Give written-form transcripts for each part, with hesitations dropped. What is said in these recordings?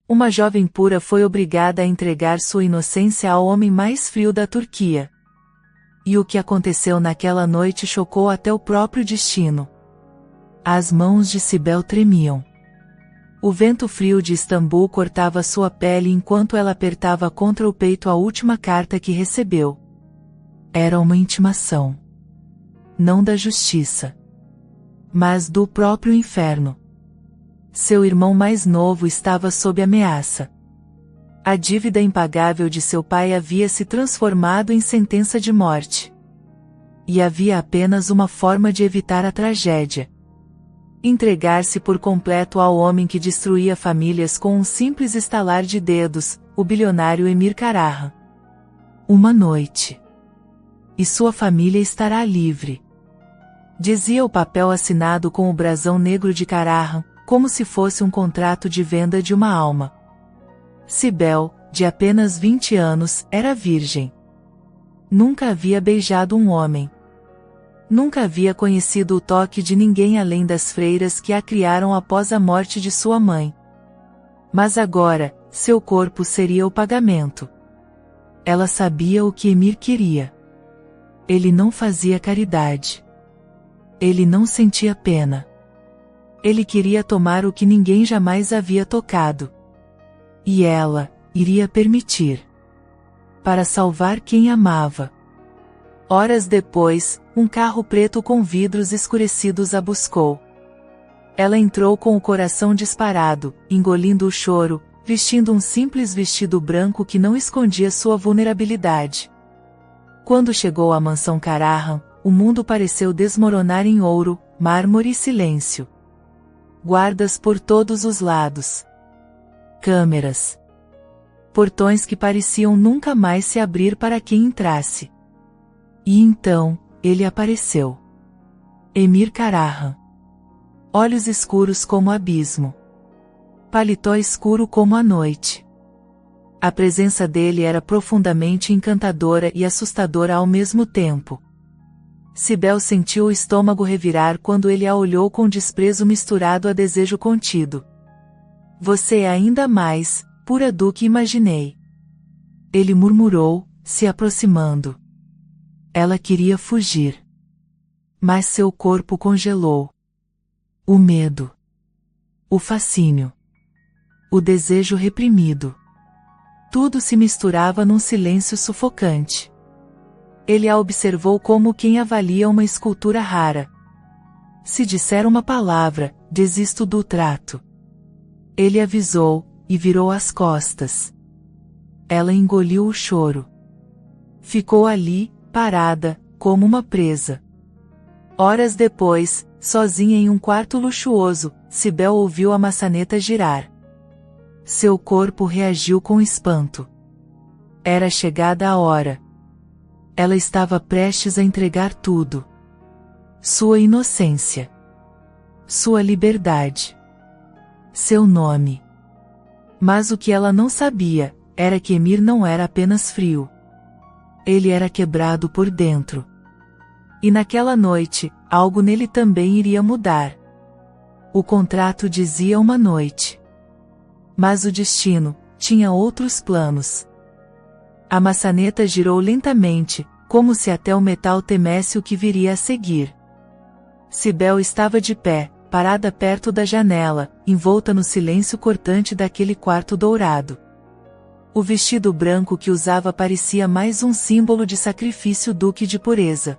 Uma jovem pura foi obrigada a entregar sua inocência ao homem mais frio da Turquia. E o que aconteceu naquela noite chocou até o próprio destino. As mãos de Sibel tremiam. O vento frio de Istambul cortava sua pele enquanto ela apertava contra o peito a última carta que recebeu. Era uma intimação. Não da justiça, mas do próprio inferno. Seu irmão mais novo estava sob ameaça. A dívida impagável de seu pai havia se transformado em sentença de morte. E havia apenas uma forma de evitar a tragédia: entregar-se por completo ao homem que destruía famílias com um simples estalar de dedos, o bilionário Emir Karahan. Uma noite. E sua família estará livre. Dizia o papel assinado com o brasão negro de Karahan, como se fosse um contrato de venda de uma alma. Sibel, de apenas 20 anos, era virgem. Nunca havia beijado um homem. Nunca havia conhecido o toque de ninguém além das freiras que a criaram após a morte de sua mãe. Mas agora, seu corpo seria o pagamento. Ela sabia o que Emir queria. Ele não fazia caridade. Ele não sentia pena. Ele queria tomar o que ninguém jamais havia tocado. E ela iria permitir. Para salvar quem amava. Horas depois, um carro preto com vidros escurecidos a buscou. Ela entrou com o coração disparado, engolindo o choro, vestindo um simples vestido branco que não escondia sua vulnerabilidade. Quando chegou à mansão Karahan, o mundo pareceu desmoronar em ouro, mármore e silêncio. Guardas por todos os lados. Câmeras. Portões que pareciam nunca mais se abrir para quem entrasse. E então, ele apareceu. Emir Karahan. Olhos escuros como abismo. Paletó escuro como a noite. A presença dele era profundamente encantadora e assustadora ao mesmo tempo. Sibel sentiu o estômago revirar quando ele a olhou com desprezo misturado a desejo contido. Você é ainda mais pura do que imaginei. Ele murmurou, se aproximando. Ela queria fugir. Mas seu corpo congelou. O medo. O fascínio. O desejo reprimido. Tudo se misturava num silêncio sufocante. Ele a observou como quem avalia uma escultura rara. Se disser uma palavra, desisto do trato. Ele avisou, e virou as costas. Ela engoliu o choro. Ficou ali, parada, como uma presa. Horas depois, sozinha em um quarto luxuoso, Sibel ouviu a maçaneta girar. Seu corpo reagiu com espanto. Era chegada a hora. Ela estava prestes a entregar tudo. Sua inocência. Sua liberdade. Seu nome. Mas o que ela não sabia, era que Emir não era apenas frio. Ele era quebrado por dentro. E naquela noite, algo nele também iria mudar. O contrato dizia uma noite. Mas o destino tinha outros planos. A maçaneta girou lentamente, como se até o metal temesse o que viria a seguir. Sibel estava de pé, parada perto da janela, envolta no silêncio cortante daquele quarto dourado. O vestido branco que usava parecia mais um símbolo de sacrifício do que de pureza.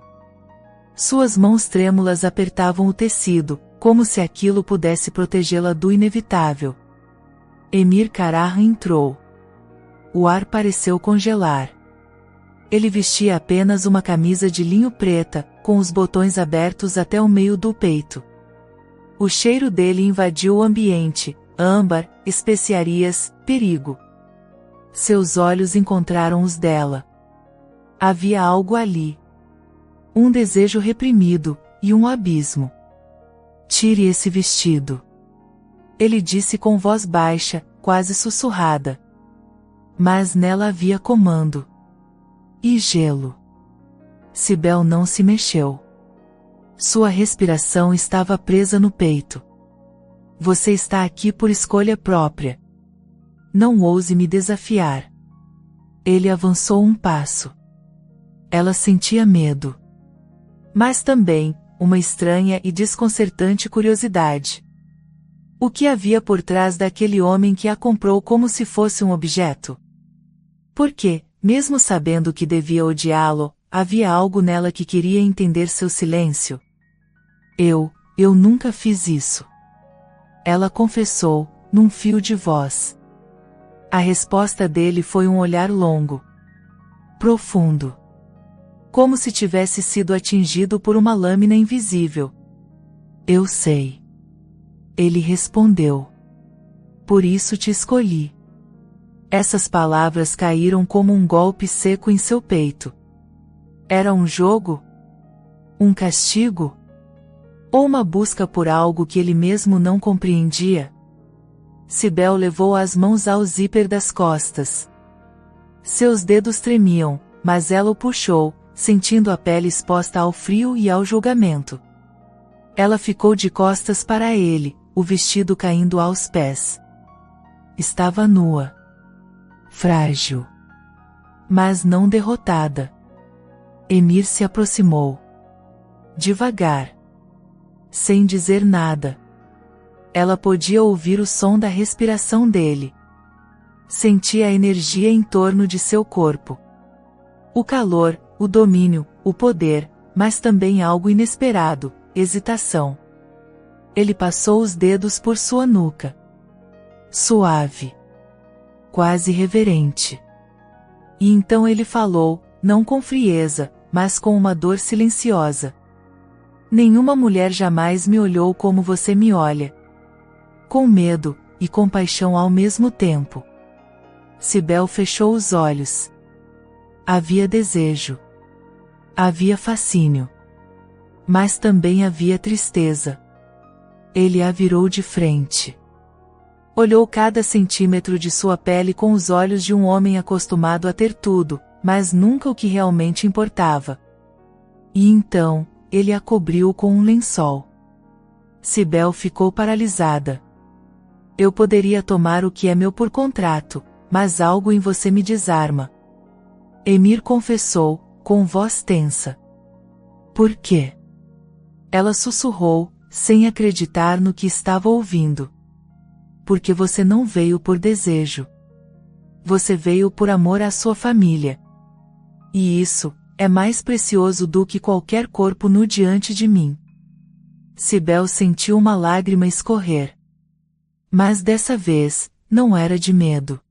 Suas mãos trêmulas apertavam o tecido, como se aquilo pudesse protegê-la do inevitável. Emir Karahan entrou. O ar pareceu congelar. Ele vestia apenas uma camisa de linho preta, com os botões abertos até o meio do peito. O cheiro dele invadiu o ambiente, âmbar, especiarias, perigo. Seus olhos encontraram os dela. Havia algo ali. Um desejo reprimido, e um abismo. Tire esse vestido. Ele disse com voz baixa, quase sussurrada. Mas nela havia comando. E gelo. Sibel não se mexeu. Sua respiração estava presa no peito. Você está aqui por escolha própria. não ouse me desafiar. Ele avançou um passo. Ela sentia medo. Mas também, uma estranha e desconcertante curiosidade. O que havia por trás daquele homem que a comprou como se fosse um objeto? Porque, mesmo sabendo que devia odiá-lo, havia algo nela que queria entender seu silêncio. Eu nunca fiz isso. Ela confessou, num fio de voz. A resposta dele foi um olhar longo. Profundo. Como se tivesse sido atingido por uma lâmina invisível. Eu sei. Ele respondeu. Por isso te escolhi. Essas palavras caíram como um golpe seco em seu peito. Era um jogo? Um castigo? Ou uma busca por algo que ele mesmo não compreendia? Cibele levou as mãos ao zíper das costas. Seus dedos tremiam, mas ela o puxou, sentindo a pele exposta ao frio e ao julgamento. Ela ficou de costas para ele, o vestido caindo aos pés. Estava nua. Frágil. Mas não derrotada. Emir se aproximou. Devagar. Sem dizer nada. Ela podia ouvir o som da respiração dele. Sentia a energia em torno de seu corpo. O calor, o domínio, o poder, mas também algo inesperado, hesitação. Ele passou os dedos por sua nuca. Suave. Quase reverente. E então ele falou, não com frieza, mas com uma dor silenciosa. Nenhuma mulher jamais me olhou como você me olha. Com medo, e compaixão ao mesmo tempo. Cibele fechou os olhos. Havia desejo. Havia fascínio. Mas também havia tristeza. Ele a virou de frente. Olhou cada centímetro de sua pele com os olhos de um homem acostumado a ter tudo, mas nunca o que realmente importava. E então, ele a cobriu com um lençol. Cibele ficou paralisada. Eu poderia tomar o que é meu por contrato, mas algo em você me desarma. Emir confessou, com voz tensa. Por quê? Ela sussurrou, sem acreditar no que estava ouvindo. Porque você não veio por desejo. Você veio por amor à sua família. E isso, é mais precioso do que qualquer corpo nu diante de mim. Cibele sentiu uma lágrima escorrer. Mas dessa vez, não era de medo.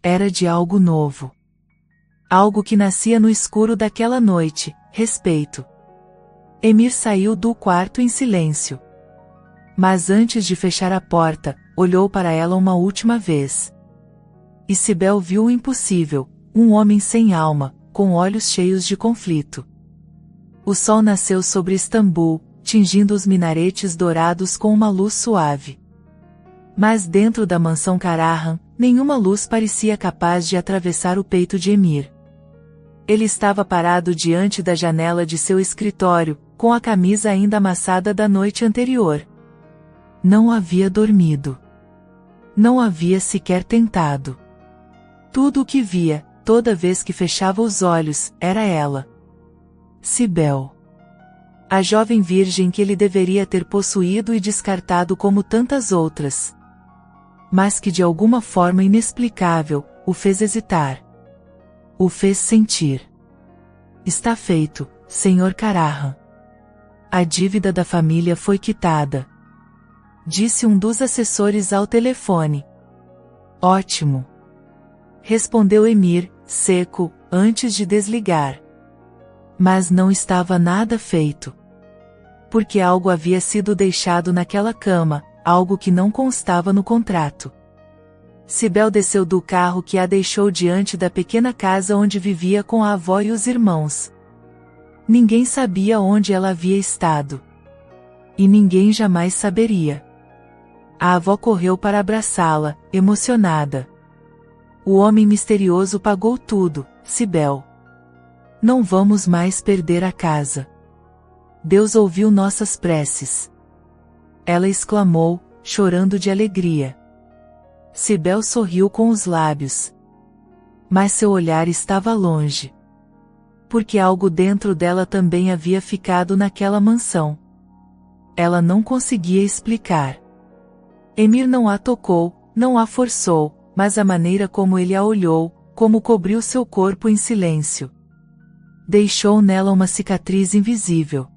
Era de algo novo. Algo que nascia no escuro daquela noite, respeito. Emir saiu do quarto em silêncio. Mas antes de fechar a porta, olhou para ela uma última vez. E Cibele viu o impossível, um homem sem alma, com olhos cheios de conflito. O sol nasceu sobre Istambul, tingindo os minaretes dourados com uma luz suave. Mas dentro da mansão Karahan, nenhuma luz parecia capaz de atravessar o peito de Emir. Ele estava parado diante da janela de seu escritório, com a camisa ainda amassada da noite anterior. Não havia dormido. Não havia sequer tentado. Tudo o que via, toda vez que fechava os olhos, era ela. Cibele. A jovem virgem que ele deveria ter possuído e descartado como tantas outras. Mas que de alguma forma inexplicável, o fez hesitar. O fez sentir. Está feito, Sr. Karahan. A dívida da família foi quitada. Disse um dos assessores ao telefone. Ótimo. Respondeu Emir, seco, antes de desligar. Mas não estava nada feito. Porque algo havia sido deixado naquela cama, algo que não constava no contrato. Cibele desceu do carro que a deixou diante da pequena casa onde vivia com a avó e os irmãos. Ninguém sabia onde ela havia estado. E ninguém jamais saberia. A avó correu para abraçá-la, emocionada. O homem misterioso pagou tudo, Cibele. Não vamos mais perder a casa. Deus ouviu nossas preces. Ela exclamou, chorando de alegria. Cibele sorriu com os lábios. Mas seu olhar estava longe. Porque algo dentro dela também havia ficado naquela mansão. Ela não conseguia explicar. Emir não a tocou, não a forçou, mas a maneira como ele a olhou, como cobriu seu corpo em silêncio, deixou nela uma cicatriz invisível.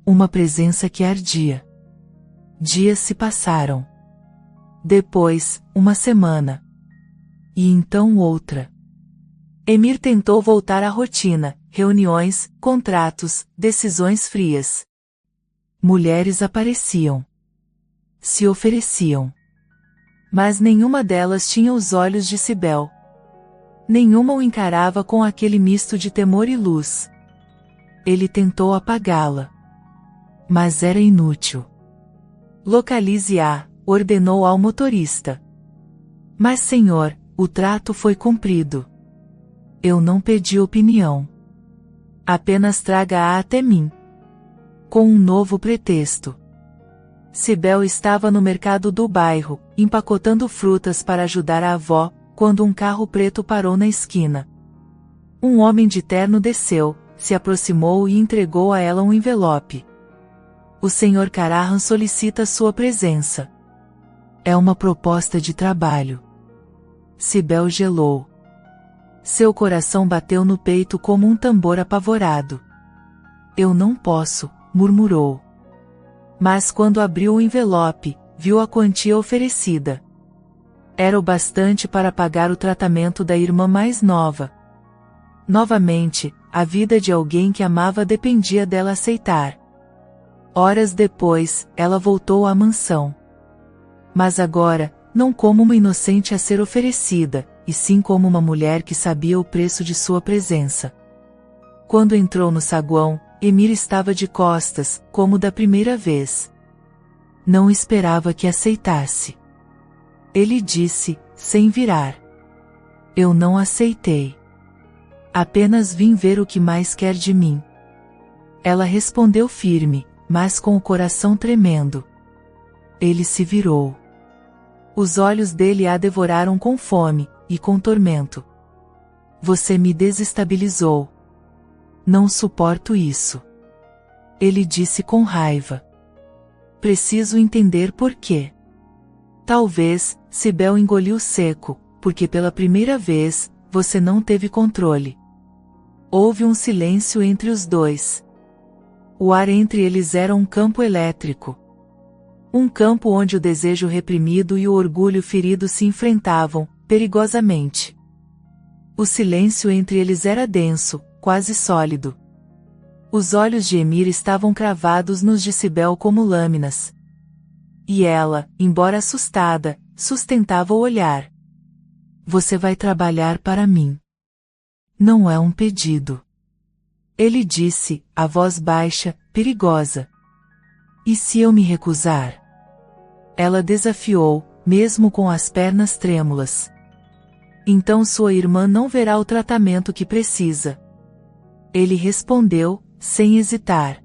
Uma presença que ardia. Dias se passaram. Depois, uma semana. E então outra. Emir tentou voltar à rotina, reuniões, contratos, decisões frias. Mulheres apareciam. Se ofereciam. Mas nenhuma delas tinha os olhos de Cibele. Nenhuma o encarava com aquele misto de temor e luz. Ele tentou apagá-la. Mas era inútil. Localize-a, ordenou ao motorista. Mas senhor, o trato foi cumprido. Eu não pedi opinião. Apenas traga-a até mim. Com um novo pretexto. Cibele estava no mercado do bairro, empacotando frutas para ajudar a avó, quando um carro preto parou na esquina. Um homem de terno desceu, se aproximou e entregou a ela um envelope. O Sr. Karahan solicita sua presença. É uma proposta de trabalho. Cibele gelou. Seu coração bateu no peito como um tambor apavorado. Eu não posso, murmurou. Mas quando abriu o envelope, viu a quantia oferecida. Era o bastante para pagar o tratamento da irmã mais nova. Novamente, a vida de alguém que amava dependia dela aceitar. Horas depois, ela voltou à mansão. Mas agora, não como uma inocente a ser oferecida, e sim como uma mulher que sabia o preço de sua presença. Quando entrou no saguão, Emir estava de costas, como da primeira vez. Não esperava que aceitasse. Ele disse, sem virar. Eu não aceitei. Apenas vim ver o que mais quer de mim. Ela respondeu firme, mas com o coração tremendo. Ele se virou. Os olhos dele a devoraram com fome, e com tormento. Você me desestabilizou. Não suporto isso. Ele disse com raiva. Preciso entender por quê. Talvez, Cibele engoliu seco, porque pela primeira vez, você não teve controle. Houve um silêncio entre os dois. O ar entre eles era um campo elétrico. Um campo onde o desejo reprimido e o orgulho ferido se enfrentavam, perigosamente. O silêncio entre eles era denso, quase sólido. Os olhos de Emir estavam cravados nos de Cibele como lâminas. E ela, embora assustada, sustentava o olhar. Você vai trabalhar para mim. Não é um pedido. Ele disse, a voz baixa, perigosa. E se eu me recusar? Ela desafiou, mesmo com as pernas trêmulas. Então sua irmã não verá o tratamento que precisa. Ele respondeu, sem hesitar.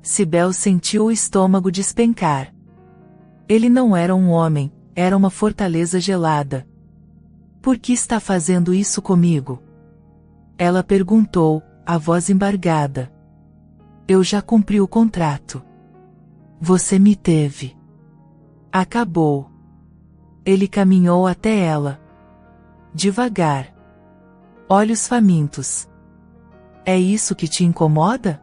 Cibele sentiu o estômago despencar. Ele não era um homem, era uma fortaleza gelada. Por que está fazendo isso comigo? Ela perguntou, a voz embargada. Eu já cumpri o contrato. Você me teve. Acabou. Ele caminhou até ela. Devagar. Olhos famintos. É isso que te incomoda?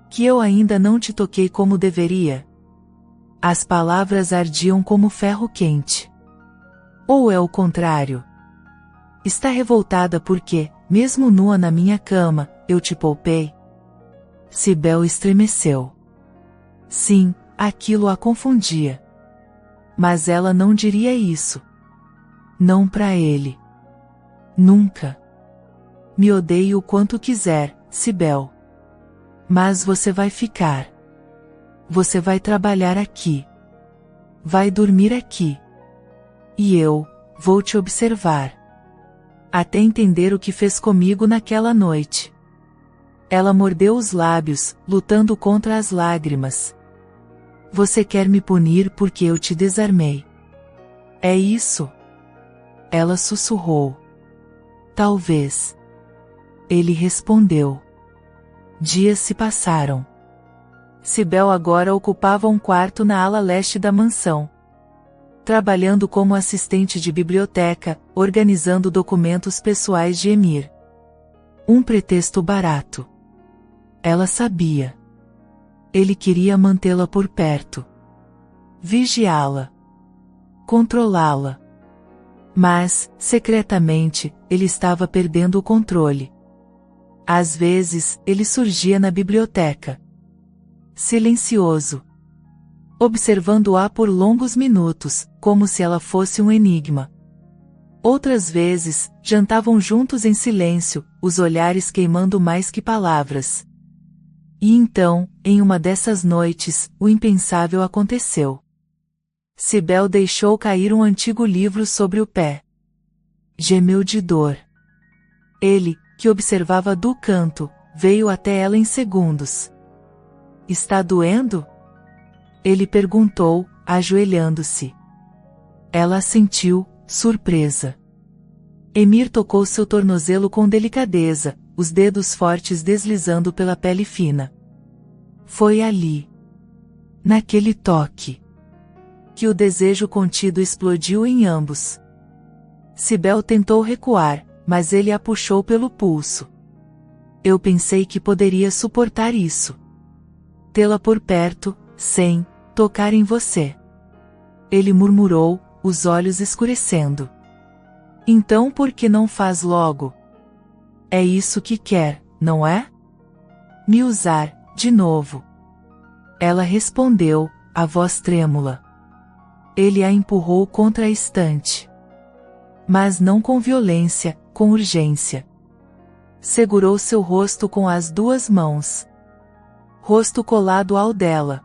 Que eu ainda não te toquei como deveria? As palavras ardiam como ferro quente. Ou é o contrário? Está revoltada porque, mesmo nua na minha cama, eu te poupei? Cibele estremeceu. Sim, aquilo a confundia. Mas ela não diria isso. Não para ele. Nunca. Me odeie o quanto quiser, Cibele. Mas você vai ficar. Você vai trabalhar aqui. Vai dormir aqui. E eu, vou te observar. Até entender o que fez comigo naquela noite. Ela mordeu os lábios, lutando contra as lágrimas. Você quer me punir porque eu te desarmei. É isso? Ela sussurrou. Talvez. Ele respondeu. Dias se passaram. Cibele agora ocupava um quarto na ala leste da mansão. Trabalhando como assistente de biblioteca, organizando documentos pessoais de Emir. Um pretexto barato. Ela sabia. Ele queria mantê-la por perto. Vigiá-la. Controlá-la. Mas, secretamente, ele estava perdendo o controle. Às vezes, ele surgia na biblioteca. Silencioso. Observando-a por longos minutos, como se ela fosse um enigma. Outras vezes, jantavam juntos em silêncio, os olhares queimando mais que palavras. E então, em uma dessas noites, o impensável aconteceu. Cibele deixou cair um antigo livro sobre o pé. Gemeu de dor. Ele, que observava do canto, veio até ela em segundos. Está doendo? Ele perguntou, ajoelhando-se. Ela assentiu, surpresa. Emir tocou seu tornozelo com delicadeza, os dedos fortes deslizando pela pele fina. Foi ali. Naquele toque. Que o desejo contido explodiu em ambos. Cibele tentou recuar, mas ele a puxou pelo pulso. Eu pensei que poderia suportar isso. Tê-la por perto, sem tocar em você. Ele murmurou, os olhos escurecendo. Então por que não faz logo? É isso que quer, não é? Me usar, de novo. Ela respondeu, a voz trêmula. Ele a empurrou contra a estante. Mas não com violência, com urgência. Segurou seu rosto com as duas mãos. Rosto colado ao dela.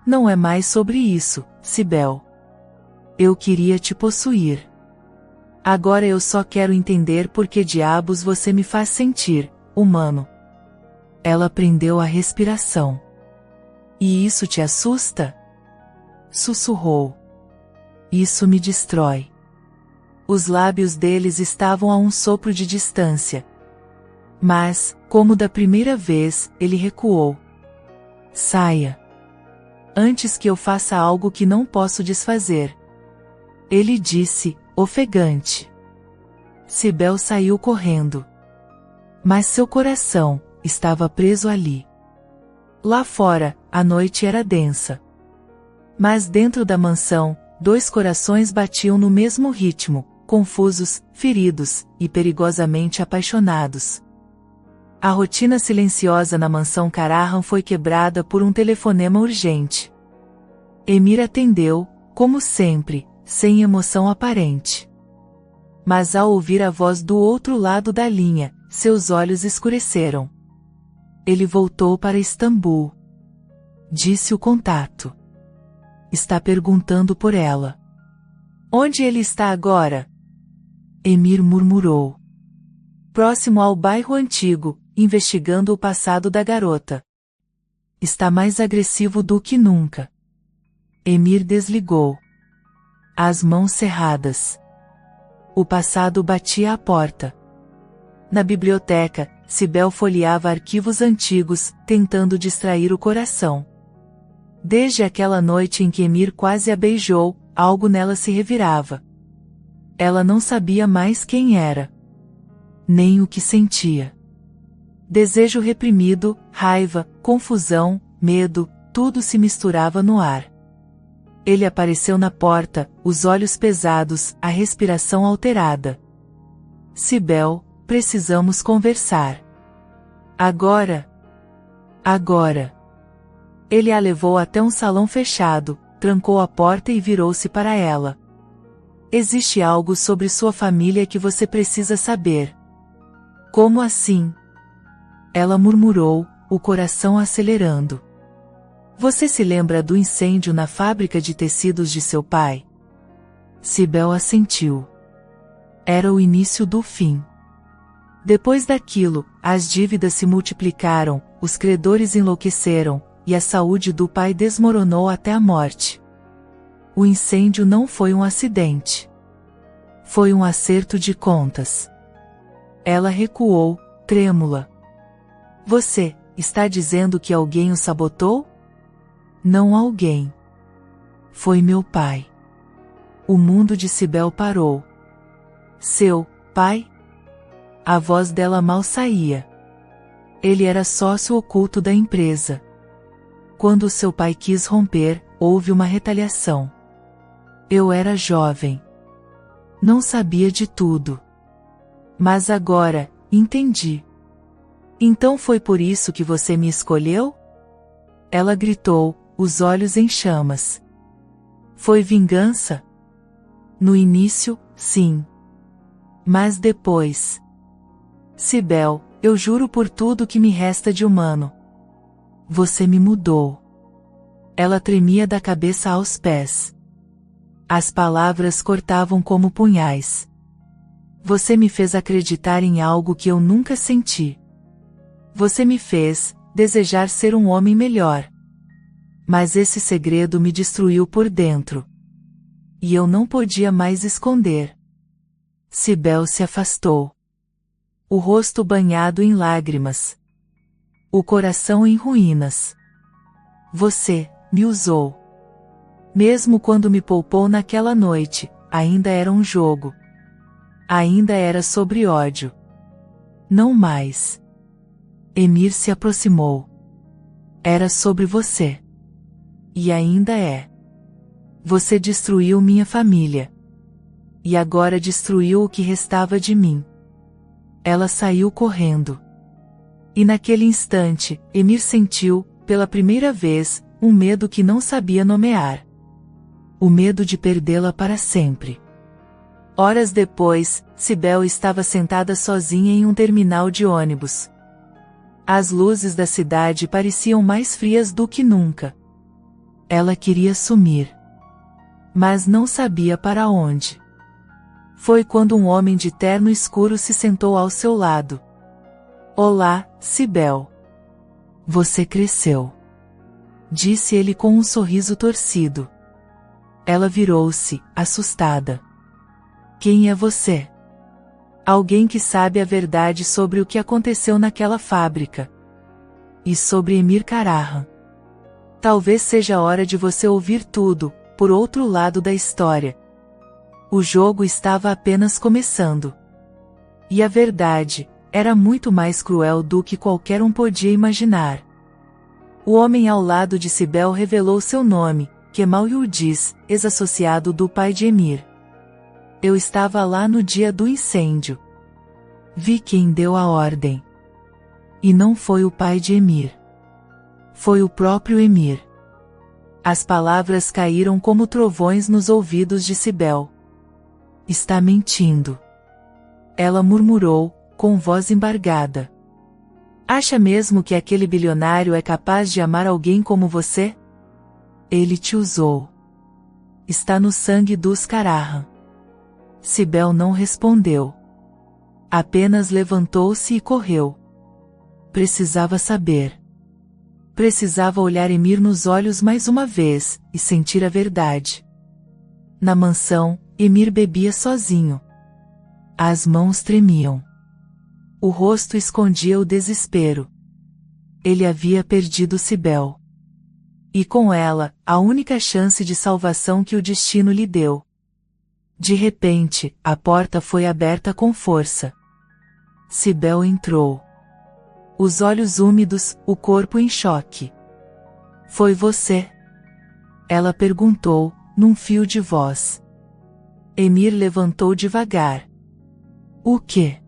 Não é mais sobre isso, Cibele. Eu queria te possuir. Agora eu só quero entender por que diabos você me faz sentir, humano. Ela prendeu a respiração. E isso te assusta? Sussurrou. Isso me destrói. Os lábios deles estavam a um sopro de distância. Mas, como da primeira vez, ele recuou. Saia. Antes que eu faça algo que não posso desfazer. Ele disse, ofegante. Cibele saiu correndo. Mas seu coração estava preso ali. Lá fora, a noite era densa. Mas dentro da mansão, dois corações batiam no mesmo ritmo, confusos, feridos e perigosamente apaixonados. A rotina silenciosa na mansão Karahan foi quebrada por um telefonema urgente. Emir atendeu, como sempre, sem emoção aparente. Mas ao ouvir a voz do outro lado da linha, seus olhos escureceram. Ele voltou para Istambul. Disse o contato. Está perguntando por ela. Onde ele está agora? Emir murmurou. Próximo ao bairro antigo, investigando o passado da garota. Está mais agressivo do que nunca. Emir desligou. As mãos cerradas. O passado batia à porta. Na biblioteca, Cibele folheava arquivos antigos, tentando distrair o coração. Desde aquela noite em que Emir quase a beijou, algo nela se revirava. Ela não sabia mais quem era. Nem o que sentia. Desejo reprimido, raiva, confusão, medo, tudo se misturava no ar. Ele apareceu na porta, os olhos pesados, a respiração alterada. Cibele, precisamos conversar. Agora? Agora. Ele a levou até um salão fechado, trancou a porta e virou-se para ela. Existe algo sobre sua família que você precisa saber. Como assim? Ela murmurou, o coração acelerando. Você se lembra do incêndio na fábrica de tecidos de seu pai? Cibele assentiu. Era o início do fim. Depois daquilo, as dívidas se multiplicaram, os credores enlouqueceram, e a saúde do pai desmoronou até a morte. O incêndio não foi um acidente. Foi um acerto de contas. Ela recuou, trêmula. Você está dizendo que alguém o sabotou? Não alguém. Foi meu pai. O mundo de Cibele parou. Seu pai? A voz dela mal saía. Ele era sócio oculto da empresa. Quando seu pai quis romper, houve uma retaliação. Eu era jovem. Não sabia de tudo. Mas agora, entendi. Então foi por isso que você me escolheu? Ela gritou, os olhos em chamas. Foi vingança? No início, sim. Mas depois... Cibele, eu juro por tudo que me resta de humano. Você me mudou. Ela tremia da cabeça aos pés. As palavras cortavam como punhais. Você me fez acreditar em algo que eu nunca senti. Você me fez desejar ser um homem melhor. Mas esse segredo me destruiu por dentro. E eu não podia mais esconder. Cibele se afastou. O rosto banhado em lágrimas. O coração em ruínas. Você me usou. Mesmo quando me poupou naquela noite, ainda era um jogo. Ainda era sobre ódio. Não mais. Emir se aproximou. Era sobre você. E ainda é. Você destruiu minha família. E agora destruiu o que restava de mim. Ela saiu correndo. E naquele instante, Emir sentiu, pela primeira vez, um medo que não sabia nomear. O medo de perdê-la para sempre. Horas depois, Cibele estava sentada sozinha em um terminal de ônibus. As luzes da cidade pareciam mais frias do que nunca. Ela queria sumir. Mas não sabia para onde. Foi quando um homem de terno escuro se sentou ao seu lado. Olá, Cibele. Você cresceu. Disse ele com um sorriso torcido. Ela virou-se, assustada. Quem é você? Alguém que sabe a verdade sobre o que aconteceu naquela fábrica. E sobre Emir Karahan. Talvez seja a hora de você ouvir tudo, por outro lado da história. O jogo estava apenas começando. E a verdade era muito mais cruel do que qualquer um podia imaginar. O homem ao lado de Cibele revelou seu nome, Kemal Yildiz, ex-associado do pai de Emir. Eu estava lá no dia do incêndio. Vi quem deu a ordem. E não foi o pai de Emir. Foi o próprio Emir. As palavras caíram como trovões nos ouvidos de Cibele. Está mentindo. Ela murmurou, com voz embargada. Acha mesmo que aquele bilionário é capaz de amar alguém como você? Ele te usou. Está no sangue dos Karahan. Cibele não respondeu. Apenas levantou-se e correu. Precisava saber. Precisava olhar Emir nos olhos mais uma vez, e sentir a verdade. Na mansão, Emir bebia sozinho. As mãos tremiam. O rosto escondia o desespero. Ele havia perdido Cibele. E com ela, a única chance de salvação que o destino lhe deu. De repente, a porta foi aberta com força. Cibele entrou. Os olhos úmidos, o corpo em choque. Foi você? Ela perguntou, num fio de voz. Emir levantou devagar. O quê?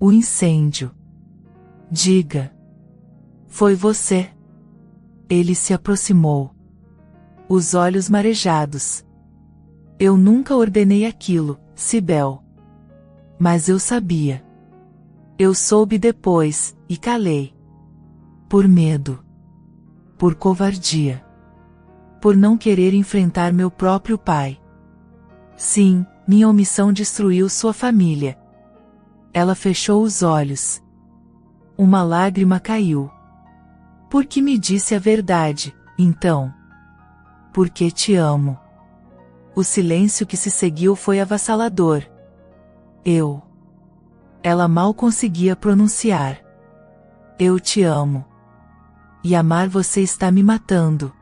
O incêndio. Diga. Foi você. Ele se aproximou. Os olhos marejados. Eu nunca ordenei aquilo, Cibele. Mas eu sabia. Eu soube depois, e calei. Por medo. Por covardia. Por não querer enfrentar meu próprio pai. Sim, minha omissão destruiu sua família. Ela fechou os olhos. Uma lágrima caiu. Por que me disse a verdade, então? Porque te amo. O silêncio que se seguiu foi avassalador. Ela mal conseguia pronunciar. Eu te amo. E amar você está me matando.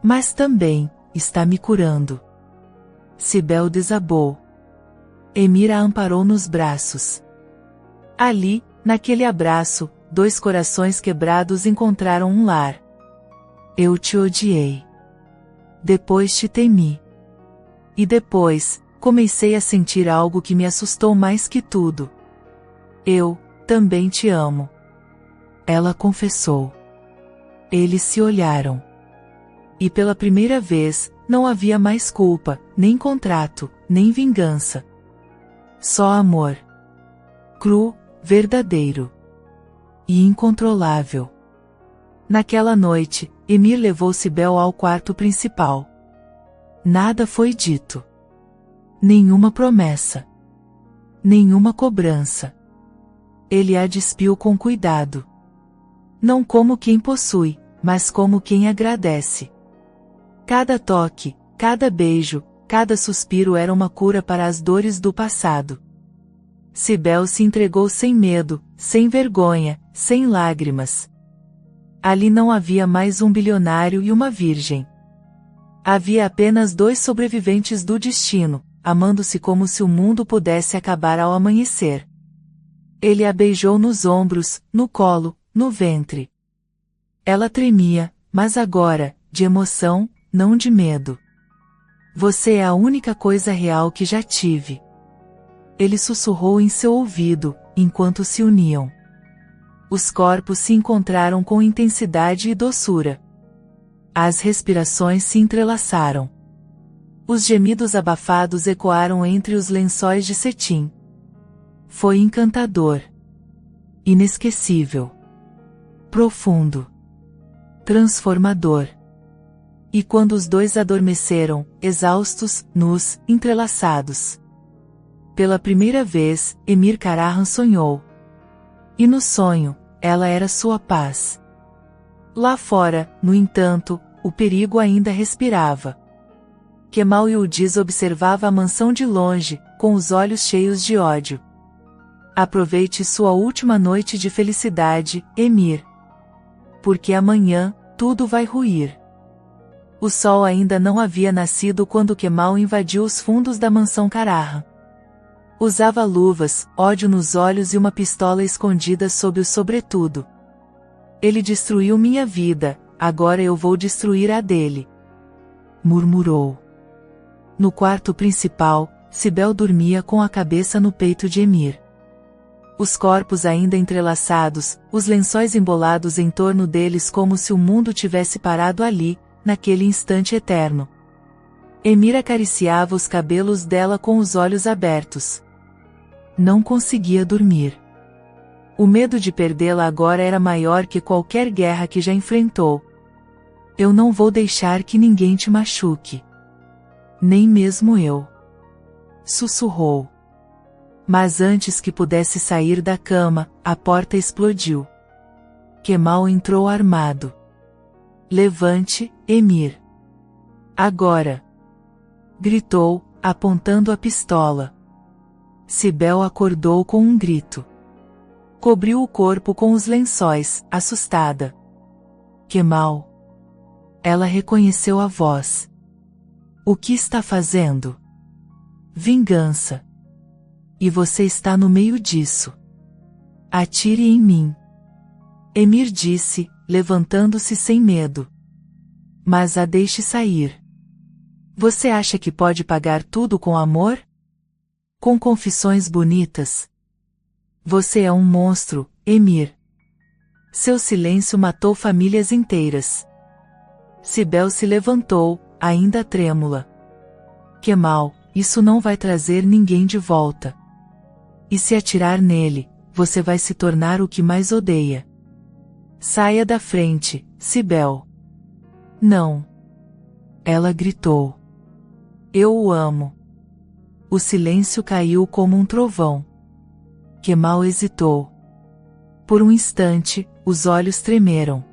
Mas também, está me curando. Cibele desabou. Emir a amparou nos braços. Ali, naquele abraço, dois corações quebrados encontraram um lar. Eu te odiei. Depois te temi. E depois, comecei a sentir algo que me assustou mais que tudo. Eu, também te amo. Ela confessou. Eles se olharam. E pela primeira vez, não havia mais culpa, nem contrato, nem vingança. Só amor. Cru, verdadeiro. E incontrolável. Naquela noite, Emir levou Cibele ao quarto principal. Nada foi dito. Nenhuma promessa. Nenhuma cobrança. Ele a despiu com cuidado. Não como quem possui, mas como quem agradece. Cada toque, cada beijo, cada suspiro era uma cura para as dores do passado. Cibele se entregou sem medo, sem vergonha, sem lágrimas. Ali não havia mais um bilionário e uma virgem. Havia apenas dois sobreviventes do destino, amando-se como se o mundo pudesse acabar ao amanhecer. Ele a beijou nos ombros, no colo, no ventre. Ela tremia, mas agora, de emoção, não de medo. Você é a única coisa real que já tive. Ele sussurrou em seu ouvido, enquanto se uniam. Os corpos se encontraram com intensidade e doçura. As respirações se entrelaçaram. Os gemidos abafados ecoaram entre os lençóis de cetim. Foi encantador. Inesquecível. Profundo. Transformador. E quando os dois adormeceram, exaustos, nus, entrelaçados. Pela primeira vez, Emir Karahan sonhou. E no sonho, ela era sua paz. Lá fora, no entanto, o perigo ainda respirava. Kemal Yildiz observava a mansão de longe, com os olhos cheios de ódio. Aproveite sua última noite de felicidade, Emir. Porque amanhã, tudo vai ruir. O sol ainda não havia nascido quando Kemal invadiu os fundos da mansão Karahan. Usava luvas, ódio nos olhos e uma pistola escondida sob o sobretudo. Ele destruiu minha vida, agora eu vou destruir a dele. Murmurou. No quarto principal, Cibele dormia com a cabeça no peito de Emir. Os corpos ainda entrelaçados, os lençóis embolados em torno deles como se o mundo tivesse parado ali, naquele instante eterno. Emir acariciava os cabelos dela com os olhos abertos. Não conseguia dormir. O medo de perdê-la agora era maior que qualquer guerra que já enfrentou. Eu não vou deixar que ninguém te machuque. Nem mesmo eu. Sussurrou. Mas antes que pudesse sair da cama, a porta explodiu. Kemal entrou armado. Levante, Emir. Agora. Gritou, apontando a pistola. Cibele acordou com um grito. Cobriu o corpo com os lençóis, assustada. Kemal. Ela reconheceu a voz. O que está fazendo? Vingança. E você está no meio disso. Atire em mim. Emir disse, levantando-se sem medo. Mas a deixe sair. Você acha que pode pagar tudo com amor? Com confissões bonitas? Você é um monstro, Emir. Seu silêncio matou famílias inteiras. Cibele se levantou, ainda trêmula. Kemal, isso não vai trazer ninguém de volta. E se atirar nele, você vai se tornar o que mais odeia. Saia da frente, Cibele. Não. Ela gritou. Eu o amo. O silêncio caiu como um trovão. Kemal hesitou. Por um instante, os olhos tremeram.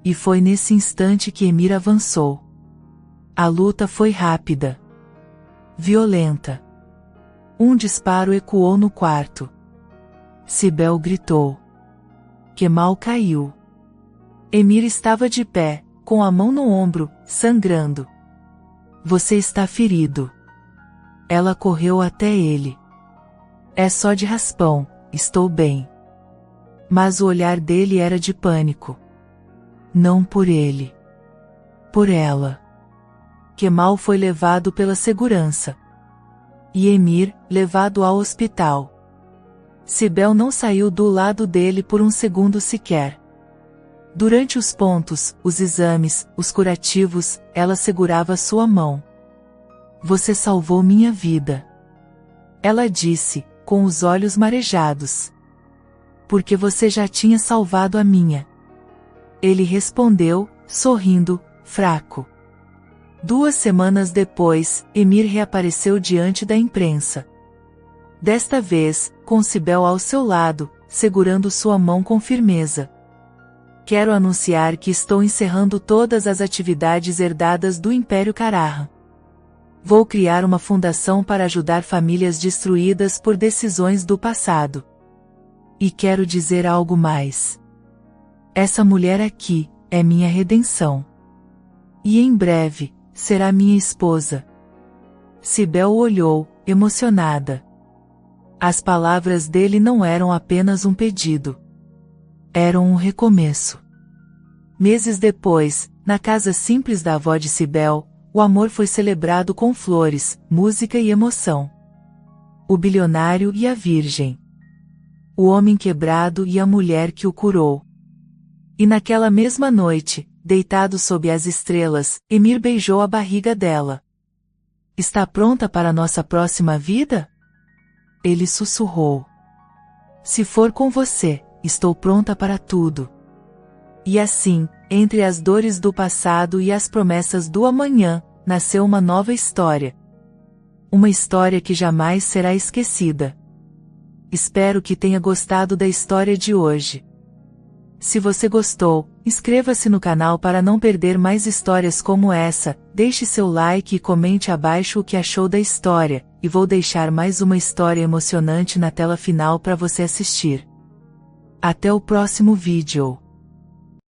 E foi nesse instante que Emir avançou. A luta foi rápida, violenta. Um disparo ecoou no quarto. Cibele gritou. Kemal caiu. Emir estava de pé, com a mão no ombro, sangrando. Você está ferido. Ela correu até ele. É só de raspão, estou bem. Mas o olhar dele era de pânico. Não por ele. Por ela. Kemal foi levado pela segurança. E Emir, levado ao hospital. Cibele não saiu do lado dele por um segundo sequer. Durante os pontos, os exames, os curativos, ela segurava sua mão. Você salvou minha vida. Ela disse, com os olhos marejados. Porque você já tinha salvado a minha. Ele respondeu, sorrindo, fraco. 2 semanas depois, Emir reapareceu diante da imprensa. Desta vez, com Cibele ao seu lado, segurando sua mão com firmeza. Quero anunciar que estou encerrando todas as atividades herdadas do Império Karahan. Vou criar uma fundação para ajudar famílias destruídas por decisões do passado. E quero dizer algo mais. Essa mulher aqui é minha redenção. E em breve, será minha esposa. Cibele olhou, emocionada. As palavras dele não eram apenas um pedido. Eram um recomeço. Meses depois, na casa simples da avó de Cibele, o amor foi celebrado com flores, música e emoção. O bilionário e a virgem. O homem quebrado e a mulher que o curou. E naquela mesma noite, deitado sob as estrelas, Emir beijou a barriga dela. Está pronta para nossa próxima vida? Ele sussurrou. Se for com você, estou pronta para tudo. E assim, entre as dores do passado e as promessas do amanhã, nasceu uma nova história. Uma história que jamais será esquecida. Espero que tenha gostado da história de hoje. Se você gostou, inscreva-se no canal para não perder mais histórias como essa, deixe seu like e comente abaixo o que achou da história, e vou deixar mais uma história emocionante na tela final para você assistir. Até o próximo vídeo.